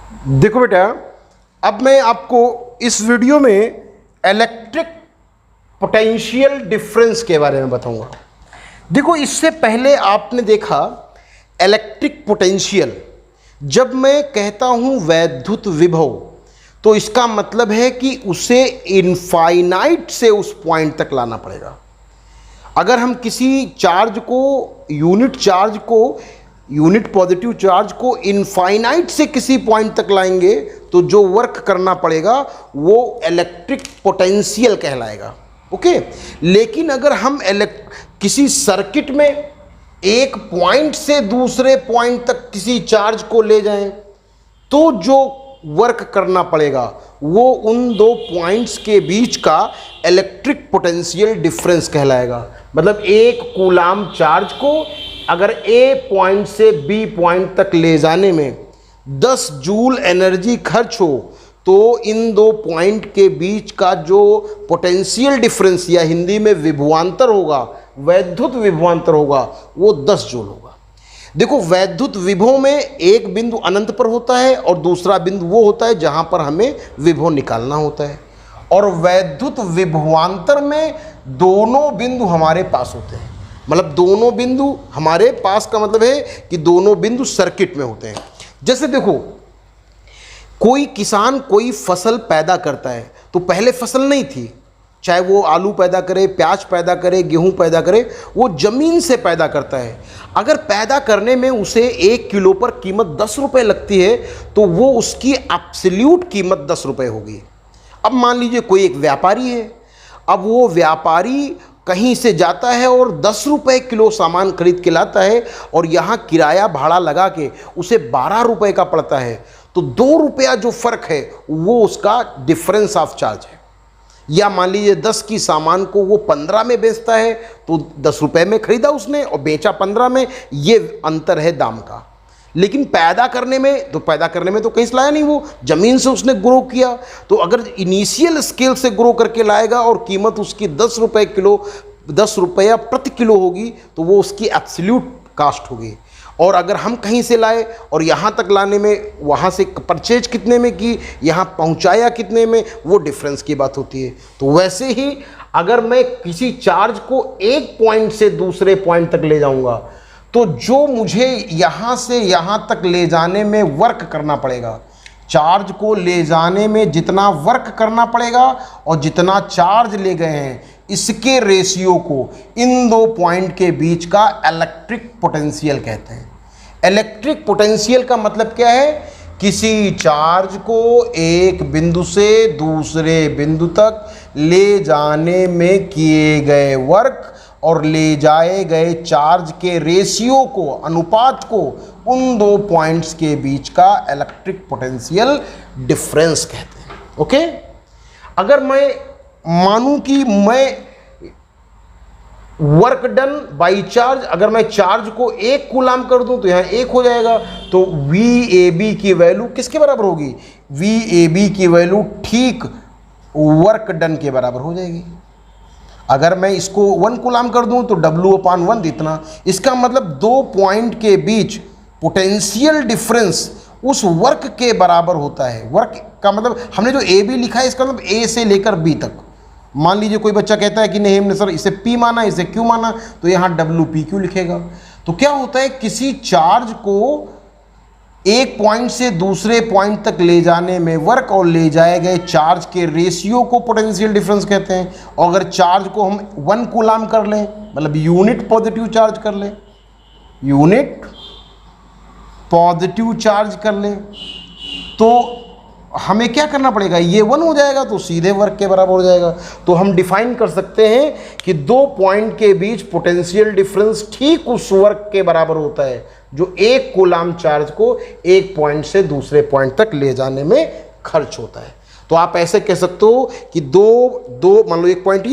देखो बेटा, अब मैं आपको इस वीडियो में इलेक्ट्रिक पोटेंशियल डिफरेंस के बारे में बताऊंगा। देखो, इससे पहले आपने देखा इलेक्ट्रिक पोटेंशियल, जब मैं कहता हूं वैद्युत विभव, तो इसका मतलब है कि उसे इनफाइनाइट से उस पॉइंट तक लाना पड़ेगा। अगर हम किसी चार्ज को, यूनिट पॉजिटिव चार्ज को इनफाइनाइट से किसी पॉइंट तक लाएंगे तो जो वर्क करना पड़ेगा वो इलेक्ट्रिक पोटेंशियल कहलाएगा। ओके, लेकिन अगर हम किसी सर्किट में एक पॉइंट से दूसरे पॉइंट तक किसी चार्ज को ले जाएं तो जो वर्क करना पड़ेगा वो उन दो पॉइंट्स के बीच का इलेक्ट्रिक पोटेंशियल डिफरेंस कहलाएगा। मतलब एक कूलाम चार्ज को अगर ए पॉइंट से बी पॉइंट तक ले जाने में 10 जूल एनर्जी खर्च हो तो इन दो पॉइंट के बीच का जो पोटेंशियल डिफरेंस या हिंदी में विभवांतर होगा, वैद्युत विभवांतर होगा, वो 10 जूल होगा। देखो, वैद्युत विभव में एक बिंदु अनंत पर होता है और दूसरा बिंदु वो होता है जहां पर हमें विभव निकालना होता है, और वैद्युत विभवांतर में दोनों बिंदु हमारे पास होते हैं। मतलब दोनों बिंदु हमारे पास का मतलब है कि दोनों बिंदु सर्किट में होते हैं। जैसे देखो, कोई किसान कोई फसल पैदा करता है तो पहले फसल नहीं थी, चाहे वो आलू पैदा करे, प्याज पैदा करे, गेहूं पैदा करे, वो जमीन से पैदा करता है। अगर पैदा करने में उसे 1 किलो पर कीमत 10 रुपये लगती है तो वो उसकी एब्सोल्यूट कीमत 10 रुपये होगी। अब मान लीजिए कोई एक व्यापारी है, अब वो व्यापारी कहीं से जाता है और 10 रुपये किलो सामान खरीद के लाता है और यहाँ किराया भाड़ा लगा के उसे 12 रुपये का पड़ता है, तो 2 रुपया जो फ़र्क है वो उसका डिफरेंस ऑफ चार्ज है। या मान लीजिए 10 की सामान को वो 15 में बेचता है तो 10 रुपये में खरीदा उसने और बेचा 15 में, ये अंतर है दाम का। लेकिन पैदा करने में तो कहीं से लाया नहीं, वो ज़मीन से उसने ग्रो किया। तो अगर इनिशियल स्केल से ग्रो करके लाएगा और कीमत उसकी 10 रुपया प्रति किलो होगी तो वो उसकी एब्सोल्यूट कास्ट होगी। और अगर हम कहीं से लाए और यहाँ तक लाने में, वहाँ से परचेज कितने में की, यहाँ पहुँचाया कितने में, वो डिफरेंस की बात होती है। तो वैसे ही अगर मैं किसी चार्ज को एक पॉइंट से दूसरे पॉइंट तक ले जाऊँगा तो जो मुझे यहाँ से यहाँ तक ले जाने में वर्क करना पड़ेगा, चार्ज को ले जाने में जितना वर्क करना पड़ेगा और जितना चार्ज ले गए हैं, इसके रेशियो को इन दो पॉइंट के बीच का इलेक्ट्रिक पोटेंशियल कहते हैं। इलेक्ट्रिक पोटेंशियल का मतलब क्या है? किसी चार्ज को एक बिंदु से दूसरे बिंदु तक ले जाने में किए गए वर्क और ले जाए गए चार्ज के रेशियो को, अनुपात को, उन दो पॉइंट्स के बीच का इलेक्ट्रिक पोटेंशियल डिफरेंस कहते हैं। ओके, अगर मैं मानूं कि मैं वर्क डन बाई चार्ज, अगर मैं चार्ज को 1 कूलाम कर दूं तो यहां 1 हो जाएगा, तो VAB की वैल्यू किसके बराबर होगी? VAB की वैल्यू ठीक वर्क डन के बराबर हो जाएगी। अगर मैं इसको 1 कूलाम कर दूं तो W/1 इतना। इसका मतलब दो पॉइंट के बीच पोटेंशियल डिफरेंस उस वर्क के बराबर होता है। वर्क का मतलब हमने जो AB लिखा है, इसका मतलब A से लेकर B तक। मान लीजिए कोई बच्चा कहता है कि नहीं हमने सर इसे P माना, इसे Q माना, तो यहाँ WPQ लिखेगा। तो क्या होता है, किसी चार्ज को एक पॉइंट से दूसरे पॉइंट तक ले जाने में वर्क और ले जाए गए चार्ज के रेशियो को पोटेंशियल डिफरेंस कहते हैं। और अगर चार्ज को हम 1 कूलाम कर लें, मतलब यूनिट पॉजिटिव चार्ज कर लें, यूनिट पॉजिटिव चार्ज कर लें, तो हमें क्या करना पड़ेगा? ये 1 हो जाएगा तो सीधे वर्क के बराबर हो जाएगा। तो हम डिफाइन कर सकते हैं कि दो पॉइंट के बीच पोटेंशियल डिफरेंस ठीक उस वर्क के बराबर होता है जो 1 कूलाम चार्ज को एक पॉइंट से दूसरे पॉइंट तक ले जाने में खर्च होता है। तो आप ऐसे कह सकते हो कि दो मान लो एक पॉइंट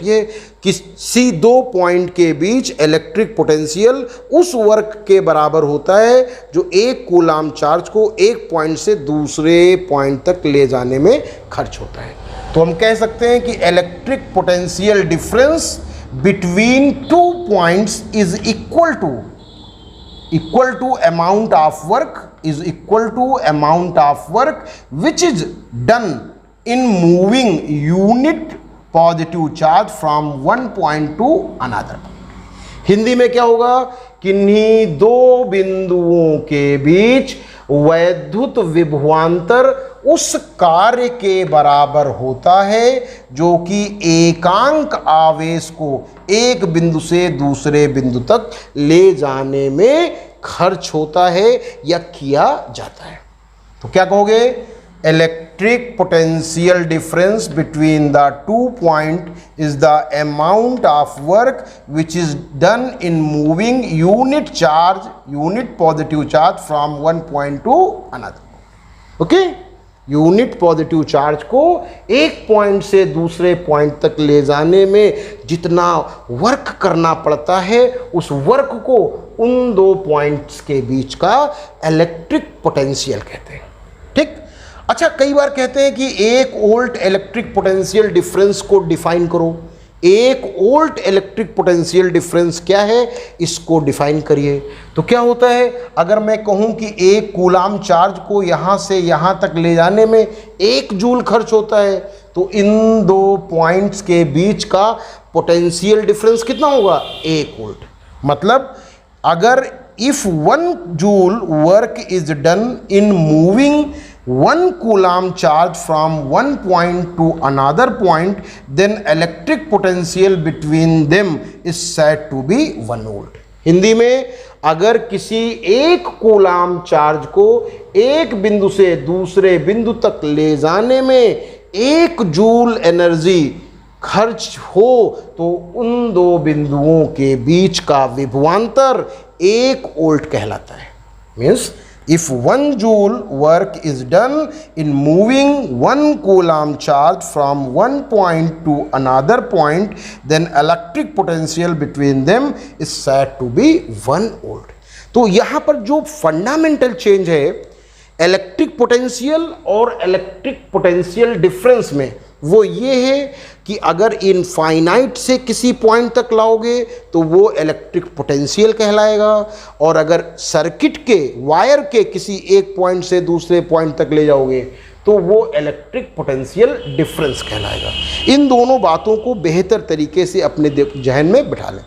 ये, किसी दो पॉइंट के बीच इलेक्ट्रिक पोटेंशियल उस वर्क के बराबर होता है जो 1 कूलाम चार्ज को एक पॉइंट से दूसरे पॉइंट तक ले जाने में खर्च होता है। तो हम कह सकते हैं कि electric potential difference between 2 points is equal to amount of work is equal to amount of work which is done in moving unit positive charge from one point to another. Hindi में क्या होगा, किन्हीं दो बिंदुओं के बीच वैद्युत विभवांतर उस कार्य के बराबर होता है जो कि एकांक आवेश को एक बिंदु से दूसरे बिंदु तक ले जाने में खर्च होता है या किया जाता है। तो क्या कहोगे, electric potential difference between the two point is the amount of work which is done in moving unit positive charge from one point to another. Okay, unit positive charge को एक पॉइंट से दूसरे पॉइंट तक ले जाने में जितना work करना पड़ता है उस वर्क को उन दो पॉइंट्स के बीच का इलेक्ट्रिक पोटेंशियल कहते हैं। ठीक। अच्छा, कई बार कहते हैं कि 1 वोल्ट इलेक्ट्रिक पोटेंशियल डिफरेंस को डिफाइन करो। 1 वोल्ट इलेक्ट्रिक पोटेंशियल डिफरेंस क्या है, इसको डिफाइन करिए। तो क्या होता है, अगर मैं कहूं कि 1 कूलाम चार्ज को यहां से यहां तक ले जाने में 1 जूल खर्च होता है, तो इन दो पॉइंट्स के बीच का पोटेंशियल डिफरेंस कितना होगा, 1 वोल्ट। मतलब अगर if 1 joule work is done in moving 1 coulomb charge from one point to another point, then electric potential between them is said to be 1 volt। Hindi में अगर किसी 1 कूलाम चार्ज को एक बिंदु से दूसरे बिंदु तक ले जाने में 1 जूल एनर्जी खर्च हो तो उन दो बिंदुओं के बीच का विभवांतर 1 वोल्ट कहलाता है। Means if 1 joule work is done in moving 1 coulomb charge from one point to another point, then electric potential between them is said to be 1 volt। तो यहाँ पर जो फंडामेंटल चेंज है इलेक्ट्रिक पोटेंशियल और electric potential difference में, वो ये है कि अगर इनफाइनाइट से किसी पॉइंट तक लाओगे तो वो इलेक्ट्रिक पोटेंशियल कहलाएगा, और अगर सर्किट के वायर के किसी एक पॉइंट से दूसरे पॉइंट तक ले जाओगे तो वो इलेक्ट्रिक पोटेंशियल डिफरेंस कहलाएगा। इन दोनों बातों को बेहतर तरीके से अपने जहन में बिठा लें।